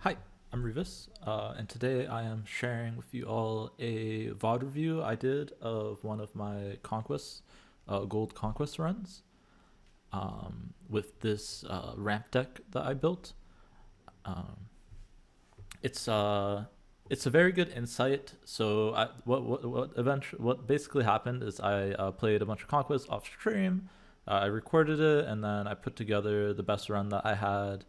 Hi, I'm Revis, and today I am sharing with you all a VOD review I did of one of my Conquest, gold Conquest runs, with this ramp deck that I built. Um, it's it's a very good insight. So what basically happened is I played a bunch of Conquest off stream. I recorded it and then I put together the best run that I had,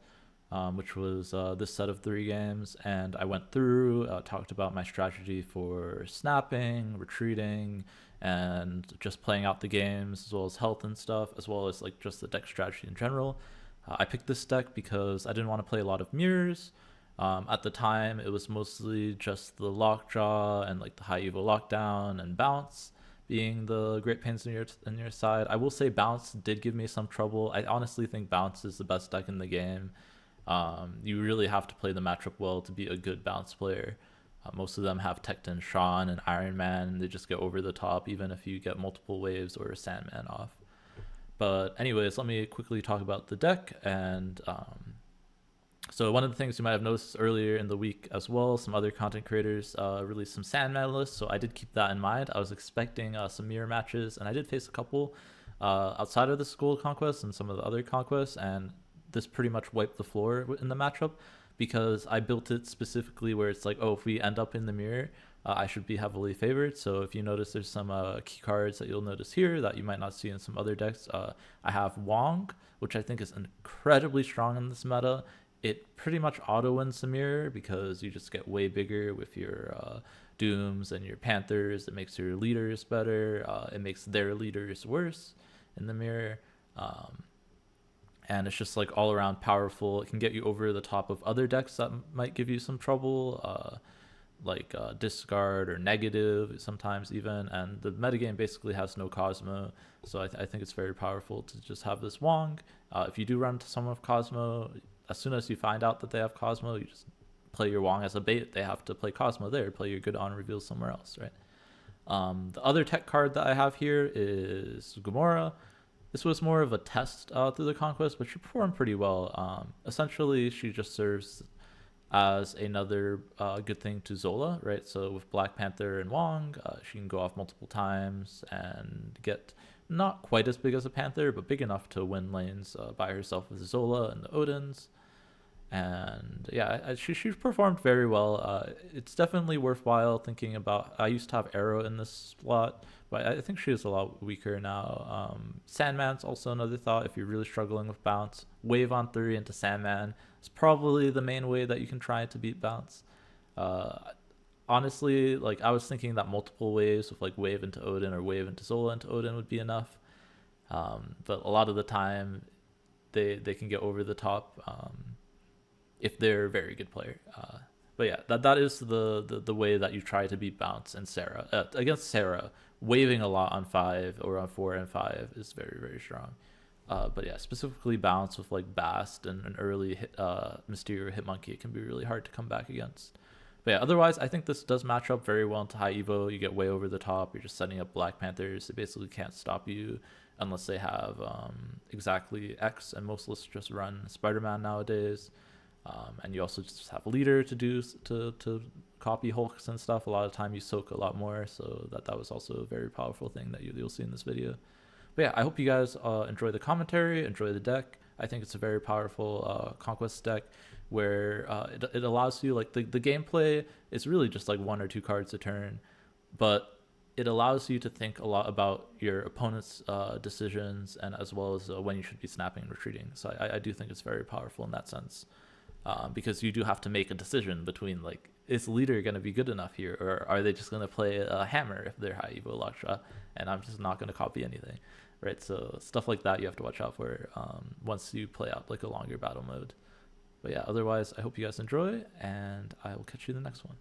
which was this set of 3 games. And I went through, talked about my strategy for snapping, retreating, and just playing out the games, as well as health and stuff, as well as like just the deck strategy in general. I picked this deck because I didn't want to play a lot of mirrors. At the time, it was mostly just the lockjaw and like the high evo lockdown and bounce being the great pains in your side. I will say bounce did give me some trouble. I honestly think bounce is the best deck in the game. You really have to play the matchup well to be a good bounce player. Most of them have Tecton Sean and Iron Man, and they just get over the top even if you get multiple waves or Sandman off. But anyways, let me quickly talk about the deck. And so one of the things you might have noticed earlier in the week as well, some other content creators released some Sandman lists, so I did keep that in mind. I was expecting some mirror matches, and I did face a couple outside of the school conquest and some of the other conquests, and this pretty much wiped the floor in the matchup because I built it specifically where it's like, oh, if we end up in the mirror, I should be heavily favored. So if you notice, there's some key cards that you'll notice here that you might not see in some other decks. I have Wong, which I think is incredibly strong in this meta. It pretty much auto wins the mirror because you just get way bigger with your Dooms and your Panthers. It makes your leaders better. It makes their leaders worse in the mirror. And it's just like all around powerful. It can get you over the top of other decks that might give you some trouble, like discard or negative sometimes even. And the metagame basically has no Cosmo, so I think it's very powerful to just have this Wong. If you do run into someone with Cosmo, as soon as you find out that they have Cosmo, you just play your Wong as a bait. They have to play Cosmo there, play your good on reveal somewhere else, right? The other tech card that I have here is Gamora. This was more of a test through the conquest, but she performed pretty well. Essentially, she just serves as another good thing to Zola, right? So with Black Panther and Wong, she can go off multiple times and get not quite as big as a Panther, but big enough to win lanes by herself with Zola and the Odins. And yeah, she performed very well. It's definitely worthwhile thinking about. I used to have Arrow in this slot, but I think she is a lot weaker now. Sandman's also another thought if you're really struggling with bounce. Wave on 3 into Sandman is probably the main way that you can try to beat bounce. Uh, Honestly, like I was thinking that multiple waves with like wave into Odin or wave into Zola into Odin would be enough. But a lot of the time, they can get over the top. If they're a very good player. But yeah, that is the way that you try to beat Bounce and Sarah. Against Sarah, waving a lot on 5 or on 4 and 5 is very, very strong. But yeah, specifically Bounce with like Bast and an early Mysterio Hitmonkey, it can be really hard to come back against. But yeah, otherwise, I think this does match up very well into High Evo. You get way over the top. You're just setting up Black Panthers. They basically can't stop you unless they have exactly X, and most lists just run Spider-Man nowadays. And you also just have a leader to do to copy Hulks and stuff. A lot of time you soak a lot more, so that was also a very powerful thing that you'll see in this video. But yeah, I hope you guys enjoy the commentary, enjoy the deck. I think it's a very powerful conquest deck where it allows you, like, the gameplay is really just like 1 or 2 cards a turn, but it allows you to think a lot about your opponent's decisions, and as well as when you should be snapping and retreating. So I do think it's very powerful in that sense. Because you do have to make a decision between, like, is leader going to be good enough here, or are they just going to play a hammer if they're High Evo Lakshra, and I'm just not going to copy anything, right? So stuff like that you have to watch out for once you play out like a longer battle mode. But yeah, otherwise, I hope you guys enjoy, and I will catch you in the next one.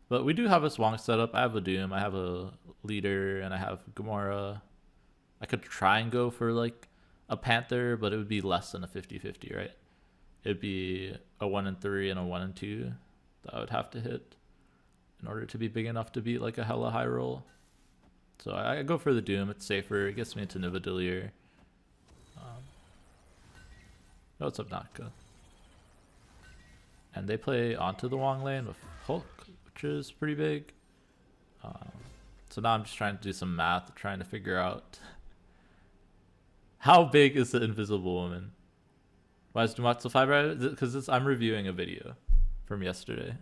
But we do have a Swang setup. I have a Doom, I have a leader, and I have Gamora. I could try and go for like a Panther, but it would be less than a 50-50, right? It'd be a 1 and 3 and a 1 and 2 that I would have to hit in order to be big enough to beat like a Hela high roll. So I go for the Doom. It's safer. It gets me into Nivedillier. What's up, Naka? And they play onto the Wong lane with Hulk, which is pretty big. So now I'm just trying to do some math, trying to figure out how big is the Invisible Woman. Why is Dumatsu 5 right? Because I'm reviewing a video from yesterday.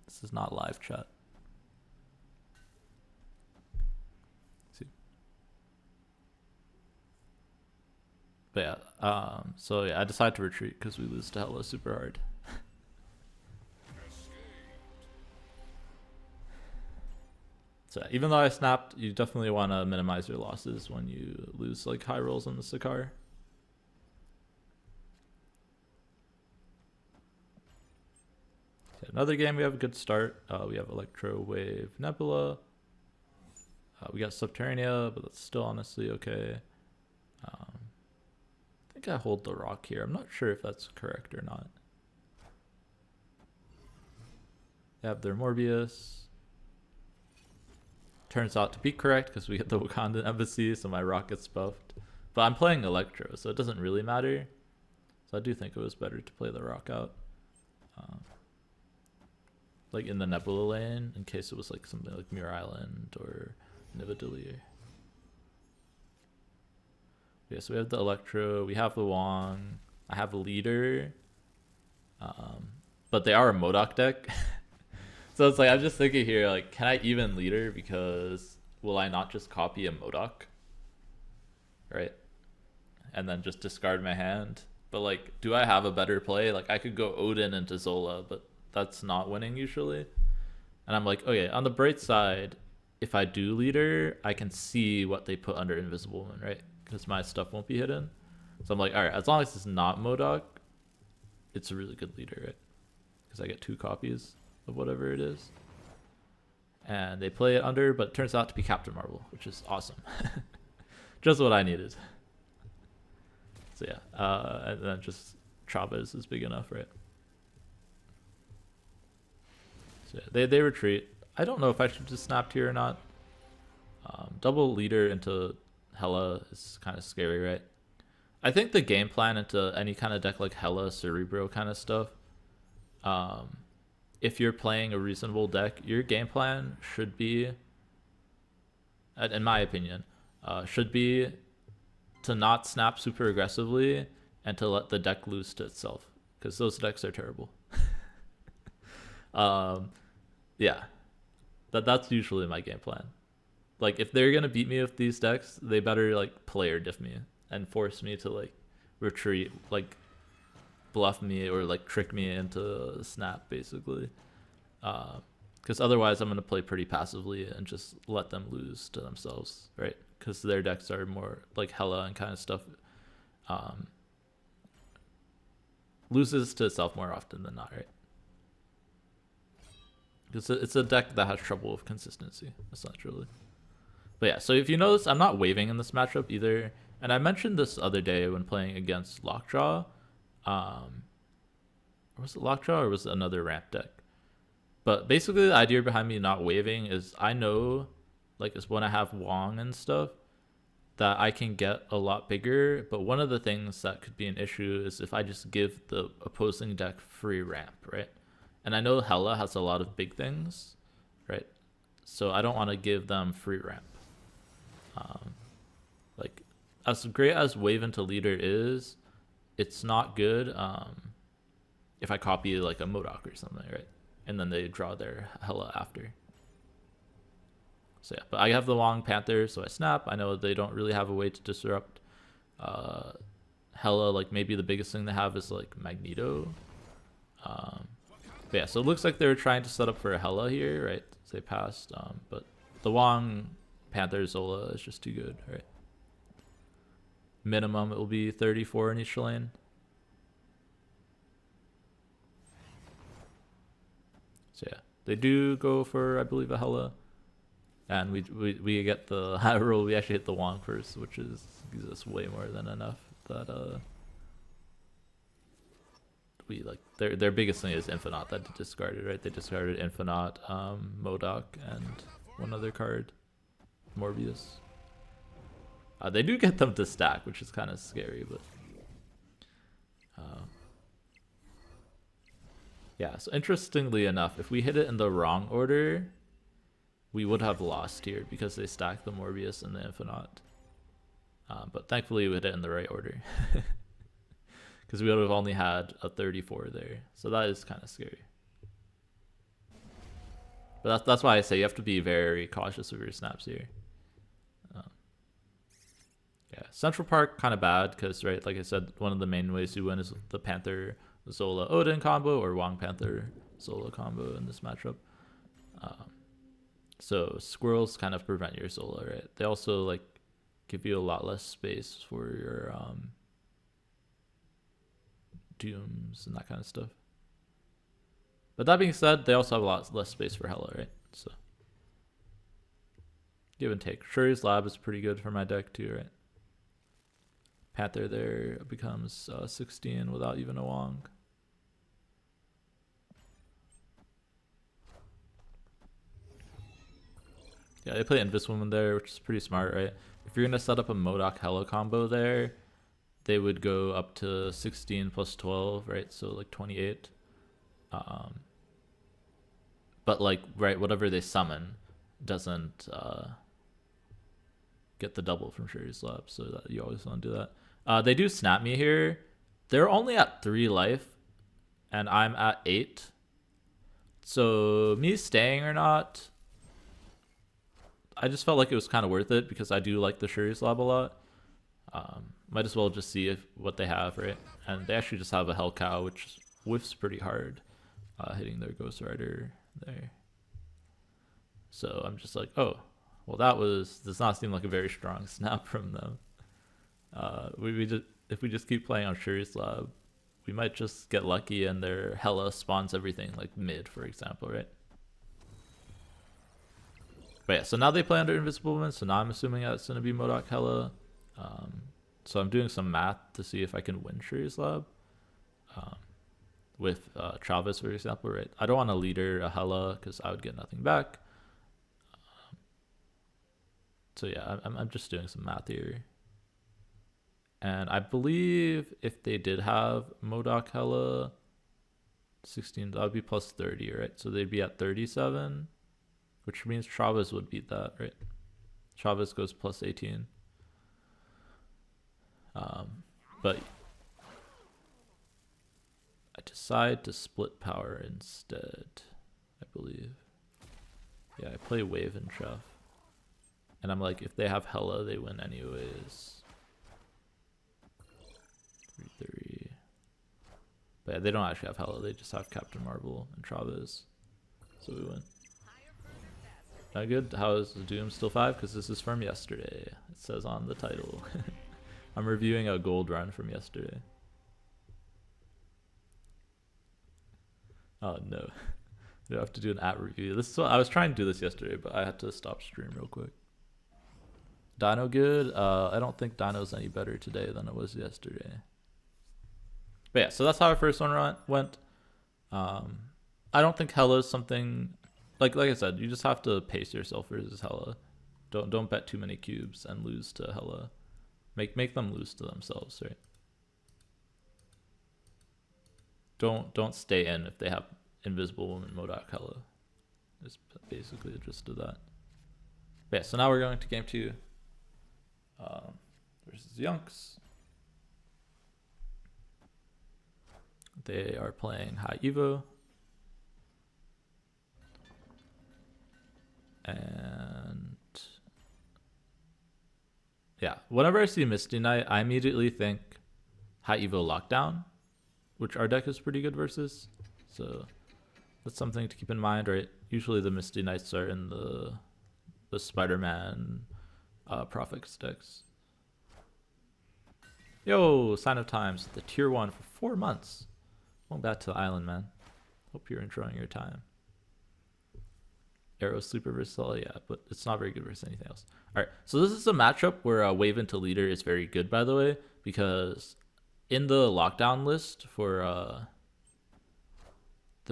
This is not live chat. See. But yeah, so yeah, I decided to retreat because we lose to Hela super hard. So even though I snapped, you definitely want to minimize your losses when you lose like high rolls on the Sakar. Okay, another game we have a good start. We have Electro Wave Nebula. We got Subterranea, but that's still honestly okay. I think I hold the rock here. I'm not sure if that's correct or not. They have their Morbius. Turns out to be correct because we get the Wakandan embassy, so my rock gets buffed. But I'm playing Electro, so it doesn't really matter. So I do think it was better to play the rock out. Like in the Nebula lane, in case it was like something like Muir Island or Nidavellir. Yeah, so we have the Electro, we have the Wong, I have a leader. But they are a Modok deck. So it's like, I'm just thinking here, like, can I even leader? Because will I not just copy a Modok? Right? And then just discard my hand? But like, do I have a better play? Like, I could go Odin into Zola, but that's not winning usually. And I'm like, okay, on the bright side, if I do leader, I can see what they put under Invisible Woman, right? Because my stuff won't be hidden. So I'm like, all right, as long as it's not Modok, it's a really good leader, right? Because I get 2 copies of whatever it is. And they play it under, but it turns out to be Captain Marvel, which is awesome. Just what I needed. So yeah, and then just Chavez is big enough, right? So yeah, they retreat. I don't know if I should just snapped here or not. Double leader into Hela is kind of scary, right? I think the game plan into any kind of deck like Hela, Cerebro kind of stuff, if you're playing a reasonable deck, your game plan should be, in my opinion, should be to not snap super aggressively and to let the deck lose to itself, because those decks are terrible. Yeah, that's usually my game plan. Like, if they're gonna beat me with these decks, they better like player diff me and force me to like retreat, like bluff me or like trick me into snap, basically. Because otherwise I'm going to play pretty passively and just let them lose to themselves, right? Because their decks are more like Hela and kind of stuff, loses to itself more often than not, right? Because it's a deck that has trouble with consistency, essentially. But yeah, so if you notice, I'm not waving in this matchup either. And I mentioned this other day when playing against Lockjaw. Was it Lockjaw or was it another ramp deck? But basically the idea behind me not waving is I know, like, is when I have Wong and stuff, that I can get a lot bigger. But one of the things that could be an issue is if I just give the opposing deck free ramp, right? And I know Hela has a lot of big things, right? So I don't want to give them free ramp. Like, as great as wave into leader is, it's not good if I copy like a Modok or something, right? And then they draw their Hela after. So yeah, but I have the Wong Panther, so I snap. I know they don't really have a way to disrupt Hela. Like, maybe the biggest thing they have is like Magneto. But yeah, so it looks like they're trying to set up for a Hela here, right? So they passed, but the Wong Panther Zola is just too good, right? Minimum it will be 34 in each lane. So yeah, they do go for, I believe, a Hela, and we get the high roll. We actually hit the Wong first, which gives us way more than enough. That we like their biggest thing is Infinite that they discarded, right? They discarded Infinite, Modok, and one other card, Morbius. They do get them to stack, which is kind of scary, but Yeah, so interestingly enough, if we hit it in the wrong order, we would have lost here because they stacked the Morbius and the Infinite. But thankfully we hit it in the right order. Because we would have only had a 34 there. So that is kind of scary. But that's why I say you have to be very cautious with your snaps here. Yeah, Central Park kind of bad because, right, like I said, one of the main ways you win is the Panther Zola Odin combo or Wong Panther Zola combo in this matchup. So squirrels kind of prevent your Zola, right? They also like give you a lot less space for your dooms and that kind of stuff. But that being said, they also have a lot less space for Hela, right? So give and take. Shuri's Lab is pretty good for my deck too, right? Panther there becomes 16 without even a Wong. Yeah, they play Inviswoman there, which is pretty smart, right? If you're gonna set up a Modok Hela combo there, they would go up to 16 plus 12, right? So like 28. But like, right, whatever they summon doesn't get the double from Shuri's Lab, so that you always want to do that. They do snap me here. They're only at 3 life, and I'm at 8. So me staying or not, I just felt like it was kind of worth it because I do like the Shuri's Lab a lot. Might as well just see what they have, right? And they actually just have a Hell Cow, which whiffs pretty hard, hitting their Ghost Rider there. So I'm just like, oh, well, does not seem like a very strong snap from them. If we just keep playing on Shuri's Lab, we might just get lucky and their Hela spawns everything like mid, for example, right? But yeah, so now they play under Invisible Woman, so now I'm assuming that's going to be Modok Hela. So I'm doing some math to see if I can win Shuri's Lab. With Travis, for example, right? I don't want to leader a Hela because I would get nothing back. So yeah, I'm just doing some math here. And I believe if they did have Modok Hela 16, that would be plus 30, right? So they'd be at 37, which means Travis would beat that, right? Travis goes plus 18. But I decide to split power instead, I believe. Yeah, I play Wave and Chef. And I'm like, if they have Hela, they win anyways. 3-3. But yeah, they don't actually have Hela, they just have Captain Marvel and Travis. So we win. Not good. How is the Doom still 5? Because this is from yesterday. It says on the title. I'm reviewing a gold run from yesterday. Oh no. I have to do an at review. This is what, I was trying to do this yesterday, but I had to stop stream real quick. Dino good? I don't think Dino's any better today than it was yesterday. But yeah, so that's how our first one went. I don't think Hela is something like I said, you just have to pace yourself versus Hela. Don't bet too many cubes and lose to Hela. Make them lose to themselves, right? Don't stay in if they have Invisible Woman Modok Hela. It's basically the gist of that. But yeah, so now we're going to game 2 versus Yunks. They are playing High Evo. And yeah, whenever I see Misty Knight, I immediately think High Evo Lockdown, which our deck is pretty good versus. So that's something to keep in mind, right? Usually the Misty Knights are in the Spider-Man Profix decks. Yo, Sign of Times, the tier 1 for 4 months. Going back to the island, man. Hope you're enjoying your time. Arrow super versatile, yeah, but it's not very good versus anything else. All right, so this is a matchup where Wave into Leader is very good, by the way, because in the lockdown list for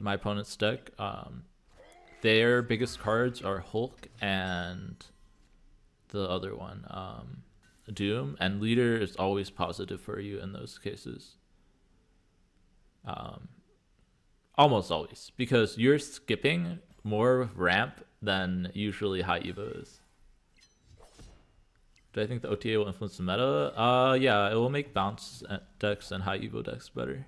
my opponent's deck, their biggest cards are Hulk and the other one, Doom, and Leader is always positive for you in those cases. Almost always, because you're skipping more ramp than usually High Evo is. Do I think the OTA will influence the meta? Yeah, it will make bounce decks and High Evo decks better.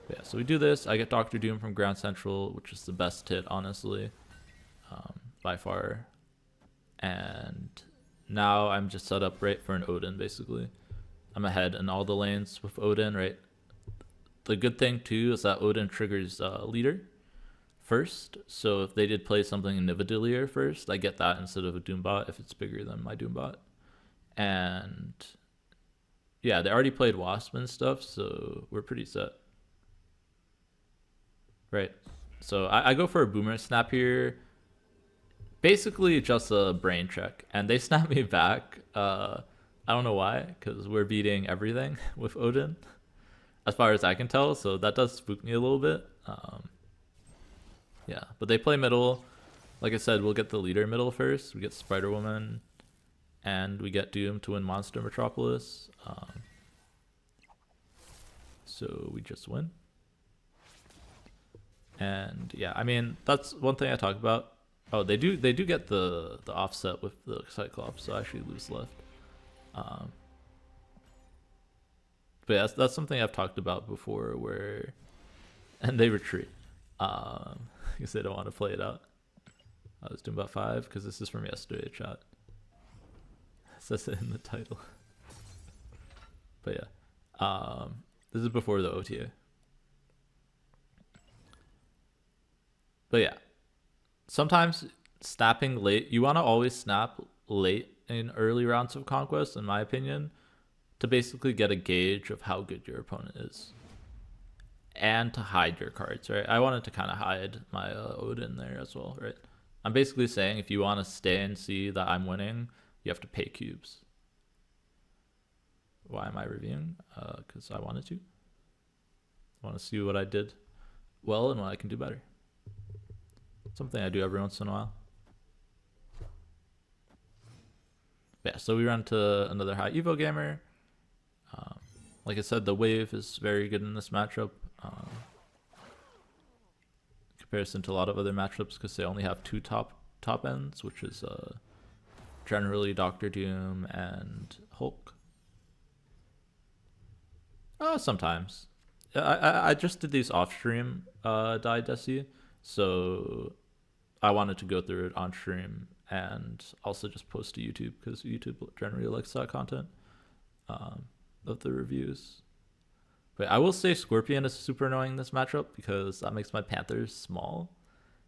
Yeah, so we do this. I get Doctor Doom from Ground Central, which is the best hit, honestly, by far. And now I'm just set up right for an Odin, basically. I'm ahead in all the lanes with Odin, right? The good thing too is that Odin triggers leader first. So if they did play something in Nidavellir first, I get that instead of a Doombot if it's bigger than my Doombot. And yeah, they already played Wasp and stuff, so we're pretty set. Right. So I go for a Boomer Snap here. Basically just a brain check. And they snap me back. I don't know why, because we're beating everything with Odin, as far as I can tell. So that does spook me a little bit. Yeah, but they play middle. Like I said, we'll get the leader middle first. We get Spider-Woman, and we get Doom to win Monster Metropolis. So we just win. And yeah, I mean, that's one thing I talk about. Oh, they do get the offset with the Cyclops, so I actually lose left. But yeah, that's something I've talked about before, where and they retreat because they don't want to play it out. I was doing about 5 because this is from yesterday, chat. It says it in the title. But yeah, this is before the OTA. But yeah, sometimes snapping late, you want to always snap late in early rounds of Conquest, in my opinion, to basically get a gauge of how good your opponent is. And to hide your cards, right? I wanted to kind of hide my Odin there as well, right? I'm basically saying if you want to stay and see that I'm winning, you have to pay cubes. Why am I reviewing? Because I wanted to. I want to see what I did well and what I can do better. Something I do every once in a while. Yeah, so we run to another High Evo gamer. Like I said, the wave is very good in this matchup. In comparison to a lot of other matchups, because they only have 2 top ends, which is generally Doctor Doom and Hulk. Sometimes. I just did these off stream die Desi, so I wanted to go through it on stream and also just post to YouTube, because YouTube generally likes that content of the reviews. But I will say Scorpion is super annoying in this matchup because that makes my Panthers small.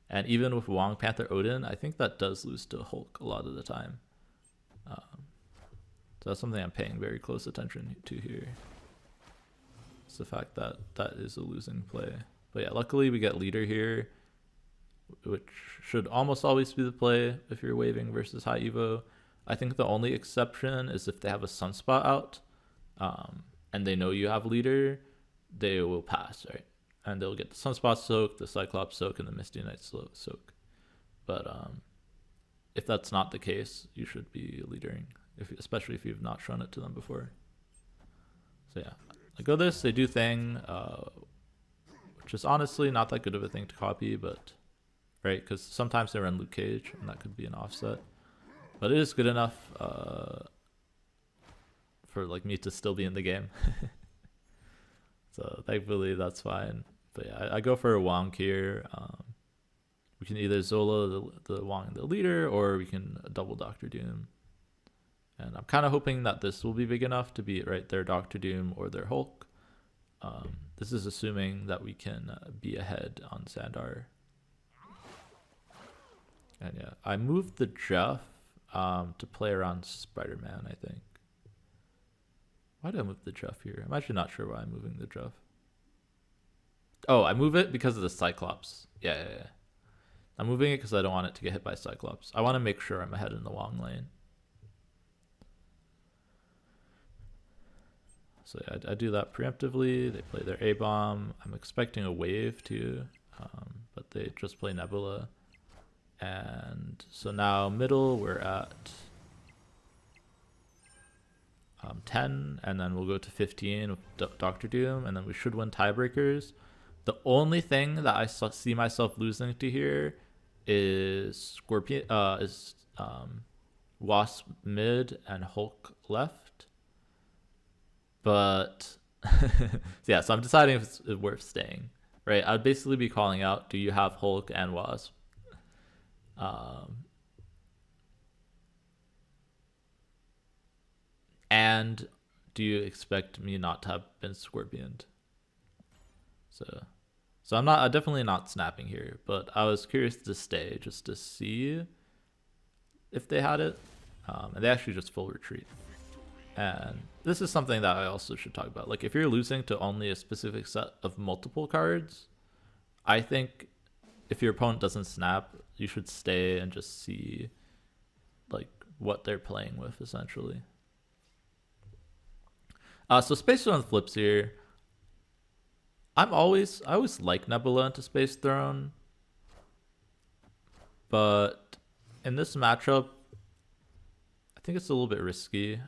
And even with Wong, Panther, Odin, I think that does lose to Hulk a lot of the time. So that's something I'm paying very close attention to here. It's the fact that that is a losing play. But yeah, luckily we get leader here, which should almost always be the play if you're waving versus High Evo. I think the only exception is if they have a Sunspot out, and they know you have leader, they will pass, right? And they'll get the Sunspot soak, the Cyclops soak, and the Misty Knight soak. But if that's not the case, you should be leadering, especially if you've not shown it to them before. So yeah, I go this, they do thing, which is honestly not that good of a thing to copy, but right, because sometimes they run Luke Cage, and that could be an offset. But it is good enough for like me to still be in the game. So thankfully that's fine. But yeah, I go for a Wong here. We can either Zola the Wong the leader, or we can double Doctor Doom. And I'm kind of hoping that this will be big enough to beat right their Doctor Doom or their Hulk. This is assuming that we can be ahead on Sandar. And yeah, I moved the Jeff to play around Spider-Man, I think. Why did I move the Jeff here? I'm actually not sure why I'm moving the Jeff. Oh, I move it because of the Cyclops. Yeah. I'm moving it because I don't want it to get hit by Cyclops. I want to make sure I'm ahead in the Wong lane. So yeah, I do that preemptively. They play their A-bomb. I'm expecting a wave too, but they just play Nebula. And so now middle, we're at 10, and then we'll go to 15 with Doctor Doom, and then we should win tiebreakers. The only thing that I see myself losing to here is Scorpion, Wasp mid and Hulk left. But yeah, so I'm deciding if it's worth staying, right? I'd basically be calling out, do you have Hulk and Wasp? And do you expect me not to have been Scorpioned? So I'm definitely not snapping here, but I was curious to stay just to see if they had it. And they actually just full retreat. And this is something that I also should talk about. Like, if you're losing to only a specific set of multiple cards, I think if your opponent doesn't snap, you should stay and just see like what they're playing with, essentially. So Space Throne flips here. I always like Nebula into Space Throne, but in this matchup, I think it's a little bit risky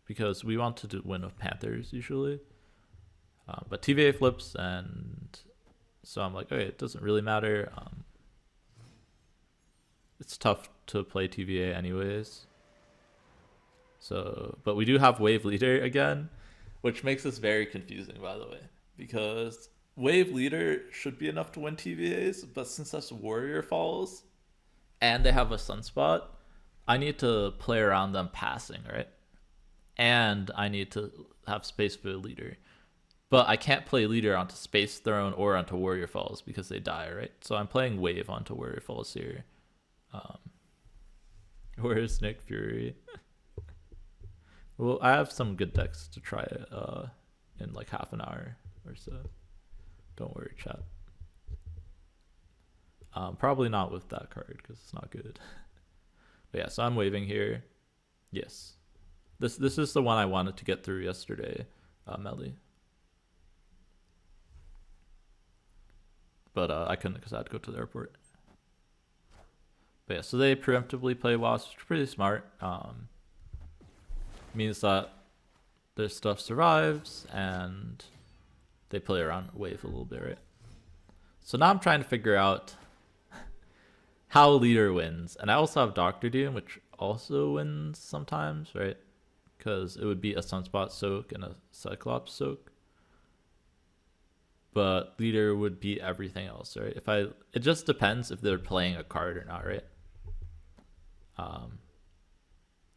because we want to win with Panthers usually. But TVA flips, and so I'm like, okay, it doesn't really matter. It's tough to play TVA anyways. So, but we do have Wave Leader again, which makes this very confusing, by the way, because Wave Leader should be enough to win TVAs, but since that's Warrior Falls and they have a Sunspot, I need to play around them passing, right? And I need to have space for Leader. But I can't play Leader onto Space Throne or onto Warrior Falls because they die, right? So I'm playing Wave onto Warrior Falls here. Where's Nick Fury? Well, I have some good decks to try in like half an hour or so. Don't worry, chat. Probably not with that card because it's not good. But yeah, so I'm waving here. Yes. This is the one I wanted to get through yesterday, Melly. But I couldn't because I had to go to the airport. But yeah, so they preemptively play Wasp, which is pretty smart. Means that their stuff survives and they play around Wave a little bit, right? So now I'm trying to figure out how Leader wins. And I also have Doctor Doom, which also wins sometimes, right? Because it would be a Sunspot soak and a Cyclops soak. But Leader would beat everything else, right? It just depends if they're playing a card or not, right?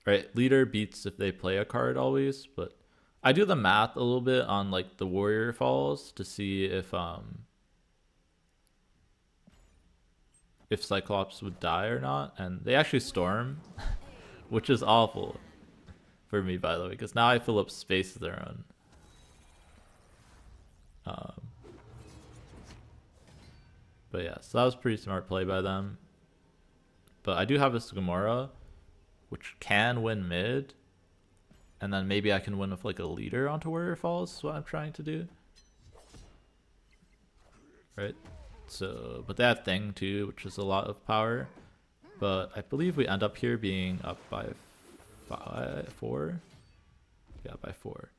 Right, Leader beats if they play a card always, but I do the math a little bit on like the Warrior Falls to see if Cyclops would die or not, and they actually storm, which is awful for me, by the way, because now I fill up Space Throne. But yeah, so that was a pretty smart play by them. But I do have this Gamora, which can win mid, and then maybe I can win with like a Leader onto Warrior Falls is what I'm trying to do. Right? So, but they have Thing too, which is a lot of power. But I believe we end up here being up by 4. Yeah, by 4.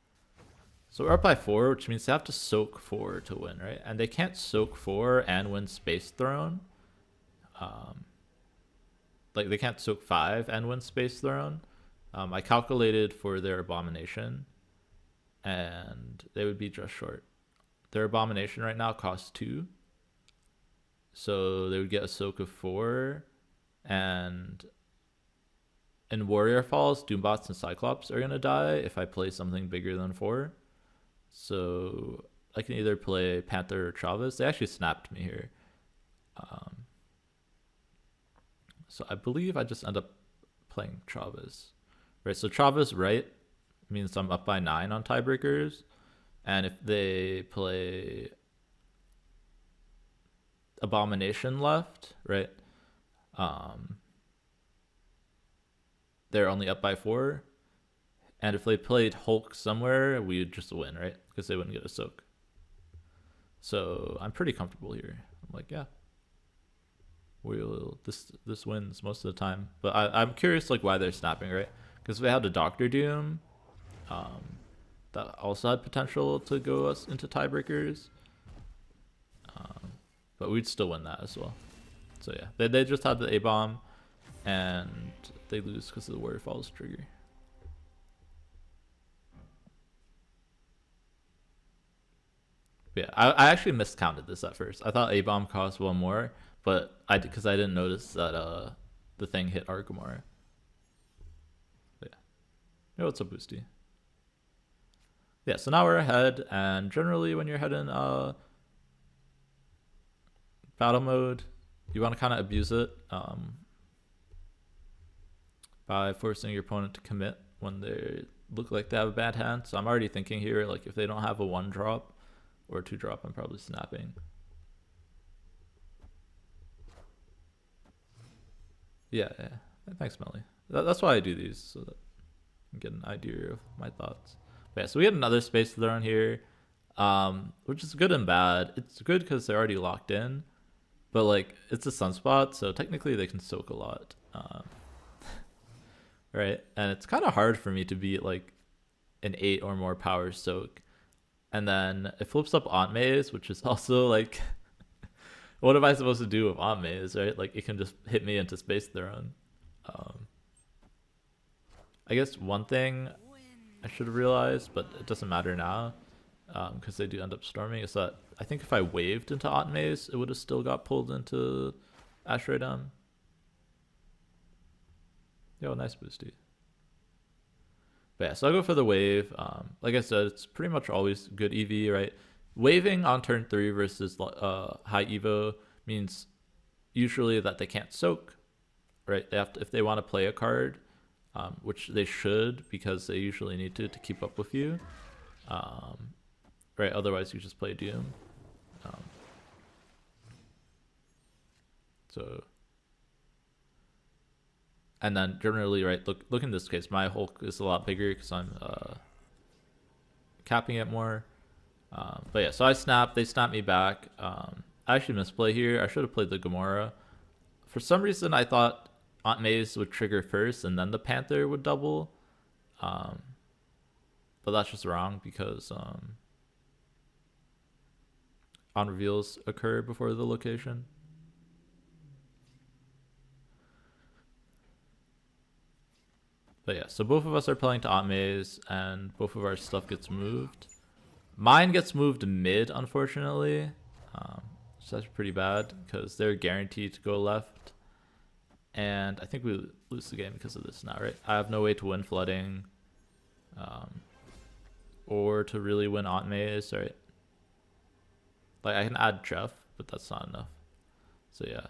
So we're up by 4, which means they have to soak 4 to win, right? And they can't soak 4 and win Space Throne. Like they can't soak 5 and win Space Throne. I calculated for their Abomination, and they would be just short. Their Abomination right now costs 2. So they would get a soak of 4, and in Warrior Falls, Doombots and Cyclops are gonna die if I play something bigger than 4. So I can either play Panther or Chavez. They actually snapped me here. So I believe I just end up playing Chavez. Right, so Chavez right means I'm up by 9 on tiebreakers. And if they play Abomination left, right, they're only up by 4. And if they played Hulk somewhere, we would just win, right? Because they wouldn't get a soak. So I'm pretty comfortable here. I'm like, yeah, this wins most of the time. But I'm curious like why they're snapping, right? Because if they had a Doctor Doom, that also had potential to go us into tiebreakers. But we'd still win that as well. So yeah, they just had the A-bomb, and they lose because of the Warrior Falls trigger. Yeah, I actually miscounted this at first. I thought A-bomb cost one more, but because I didn't notice that the thing hit our Gamora. But yeah. Yo, what's up, Boosty? Yeah, so now we're ahead, and generally when you're ahead in battle mode, you want to kind of abuse it by forcing your opponent to commit when they look like they have a bad hand. So I'm already thinking here, like if they don't have a 1-drop or a 2-drop, I'm probably snapping. Yeah. Thanks, Melly. That's why I do these, so that I can get an idea of my thoughts. But yeah, so we had another space throne here, which is good and bad. It's good because they're already locked in, but like it's a sunspot, so technically they can soak a lot. Right? And it's kind of hard for me to beat like an 8 or more power soak. And then it flips up Aunt Maze, which is also like, what am I supposed to do with Aunt Maze, right? Like it can just hit me into Space Throne. I guess one thing I should have realized, but it doesn't matter now, because they do end up storming, is that I think if I waved into Aunt Maze, it would have still got pulled into Asteroid M. Yo, nice boosty. But yeah, so I'll go for the wave. Like I said, it's pretty much always good EV, right? Waving on turn 3 versus High Evo means usually that they can't soak, right? They have to, if they want to play a card, which they should because they usually need to keep up with you, right? Otherwise, you just play Doom. So. And then generally, right, look in this case, my Hulk is a lot bigger because I'm capping it more. But yeah, so I snap, they snap me back. I actually misplay here. I should have played the Gamora. For some reason, I thought Aunt Maze would trigger first and then the Panther would double. But that's just wrong because on reveals occur before the location. But yeah, so both of us are playing to Aunt Maze, and both of our stuff gets moved. Mine gets moved mid, unfortunately. So that's pretty bad, because they're guaranteed to go left. And I think we lose the game because of this now, right? I have no way to win flooding. Or to really win Aunt Maze, right? Like, I can add Jeff, but that's not enough. So yeah.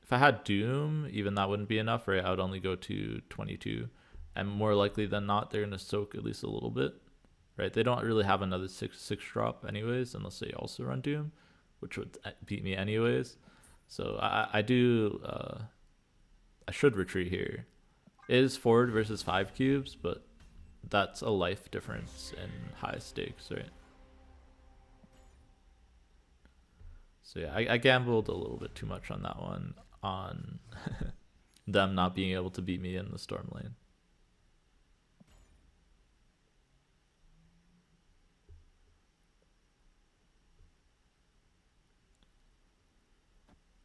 If I had Doom, even that wouldn't be enough, right? I would only go to 22. And more likely than not, they're going to soak at least a little bit, right? They don't really have another 6 drop anyways, unless they also run Doom, which would beat me anyways. So I should retreat here. It is forward versus 5 cubes, but that's a life difference in high stakes, right? So yeah, I gambled a little bit too much on that one, on them not being able to beat me in the storm lane.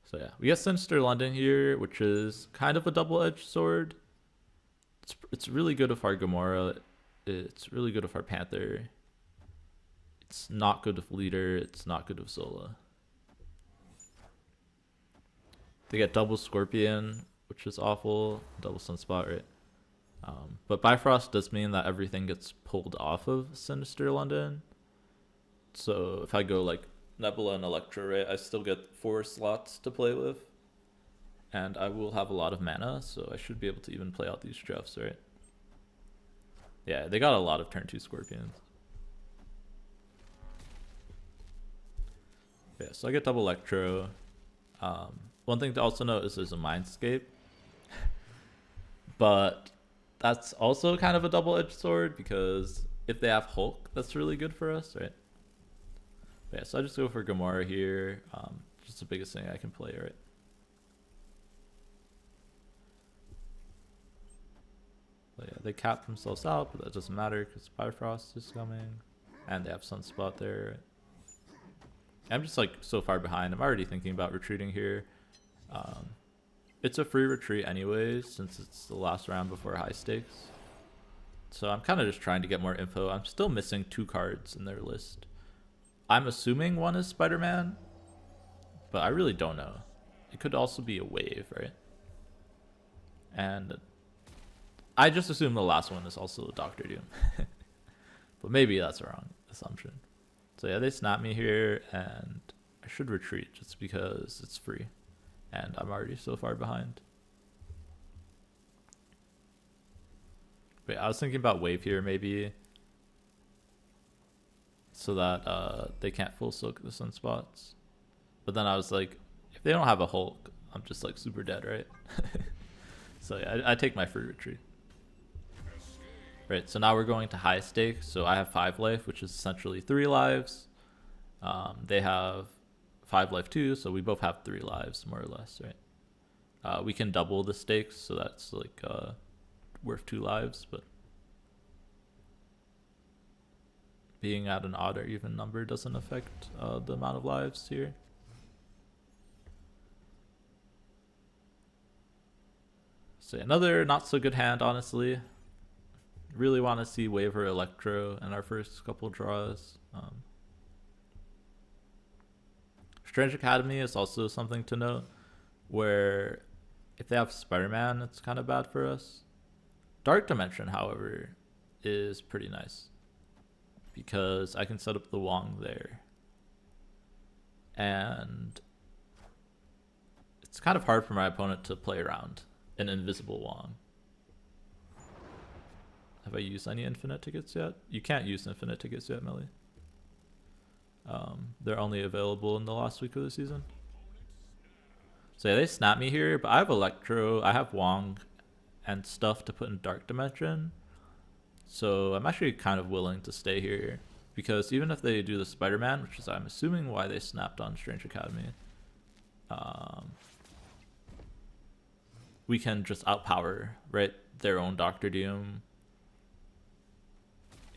So yeah, we got Sinister London here, which is kind of a double-edged sword. It's really good with our Gamora. It's really good with our Panther. It's not good with Leader. It's not good with Zola. They get double Scorpion, which is awful. Double Sunspot, right? But Bifrost does mean that everything gets pulled off of Sinister London. So if I go like Nebula and Electro, right, I still get 4 slots to play with. And I will have a lot of mana, so I should be able to even play out these Jeffs, right? Yeah, they got a lot of turn 2 Scorpions. Yeah, so I get double Electro. One thing to also note is there's a Mindscape. But that's also kind of a double-edged sword, because if they have Hulk, that's really good for us, right? But yeah, so I just go for Gamora here. Just the biggest thing I can play, right? But yeah, they cap themselves out, but that doesn't matter because Bifrost is coming. And they have Sunspot there. I'm just like so far behind. I'm already thinking about retreating here. It's a free retreat anyways, since it's the last round before high stakes. So I'm kind of just trying to get more info. I'm still missing 2 cards in their list. I'm assuming one is Spider-Man, but I really don't know. It could also be a wave, right? And I just assume the last one is also Doctor Doom. But maybe that's a wrong assumption. So yeah, they snap me here, and I should retreat just because it's free. And I'm already so far behind. Wait, I was thinking about wave here maybe. So that they can't full soak the sunspots. But then I was like, if they don't have a Hulk, I'm just like super dead, right? So yeah, I take my free retreat. Right, so now we're going to high stakes. So I have 5 life, which is essentially 3 lives. They have 5 life too, so we both have 3 lives, more or less, right? We can double the stakes, so that's like worth 2 lives, but being at an odd or even number doesn't affect the amount of lives here. So another not so good hand, honestly. Really want to see Waver Electro in our first couple draws. Strange Academy is also something to note, where if they have Spider-Man, it's kind of bad for us. Dark Dimension, however, is pretty nice because I can set up the Wong there. And it's kind of hard for my opponent to play around an invisible Wong. Have I used any infinite tickets yet? You can't use infinite tickets yet, Millie. They're only available in the last week of the season. So yeah, they snap me here, but I have Electro, I have Wong, and stuff to put in Dark Dimension. So I'm actually kind of willing to stay here, because even if they do the Spider-Man, which is I'm assuming why they snapped on Strange Academy, we can just outpower, right, their own Doctor Doom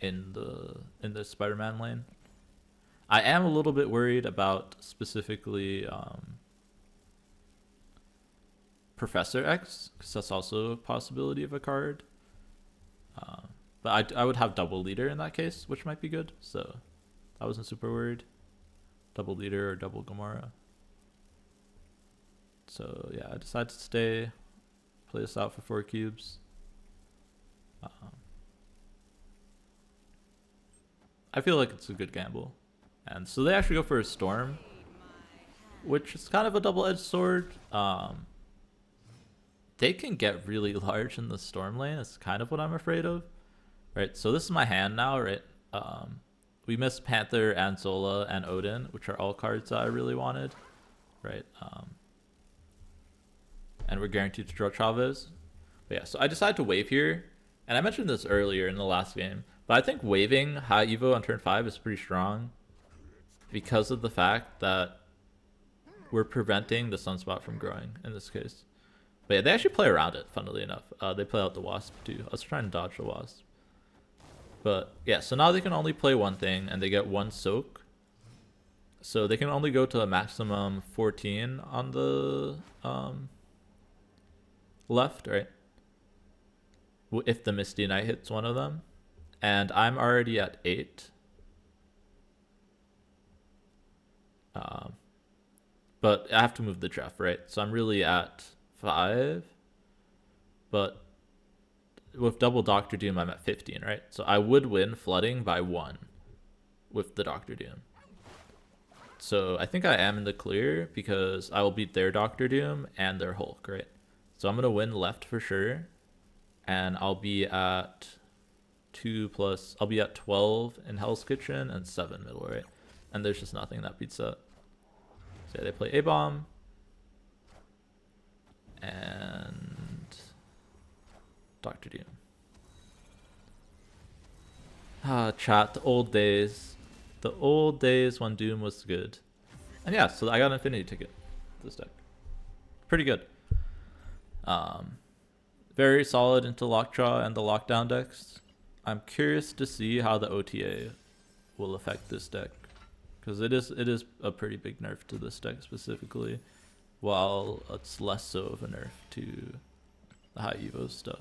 in the Spider-Man lane. I am a little bit worried about specifically Professor X, because that's also a possibility of a card. But I would have double leader in that case, which might be good. So I wasn't super worried. Double leader or double Gamora. So yeah, I decided to stay, play this out for 4 cubes. I feel like it's a good gamble. And so they actually go for a Storm, which is kind of a double-edged sword. They can get really large in the Storm lane. It's kind of what I'm afraid of. Right, so this is my hand now, right? We missed Panther and Zola and Odin, which are all cards that I really wanted, right? And we're guaranteed to draw Chavez. But yeah, so I decided to wave here. And I mentioned this earlier in the last game, but I think waving High Evo on turn 5 is pretty strong because of the fact that we're preventing the Sunspot from growing in this case. But yeah, they actually play around it, funnily enough. They play out the Wasp too. I was trying to dodge the Wasp. But yeah, so now they can only play one thing and they get 1 soak. So they can only go to a maximum 14 on the left, right? If the Misty Knight hits one of them. And I'm already at 8. But I have to move the Jeff, right? So I'm really at 5. But with double Doctor Doom, I'm at 15, right? So I would win flooding by 1 with the Doctor Doom. So I think I am in the clear because I will beat their Doctor Doom and their Hulk, right? So I'm going to win left for sure. And I'll be at 2 plus, I'll be at 12 in Hell's Kitchen and 7 middle, right? And there's just nothing that beats that. So yeah, they play A-Bomb. And Doctor Doom. Chat, the old days. The old days when Doom was good. And yeah, so I got an Infinity ticket this deck. Pretty good. very solid into Lockjaw and the Lockdown decks. I'm curious to see how the OTA will affect this deck, because it is a pretty big nerf to this deck specifically, while it's less so of a nerf to the High Evo stuff.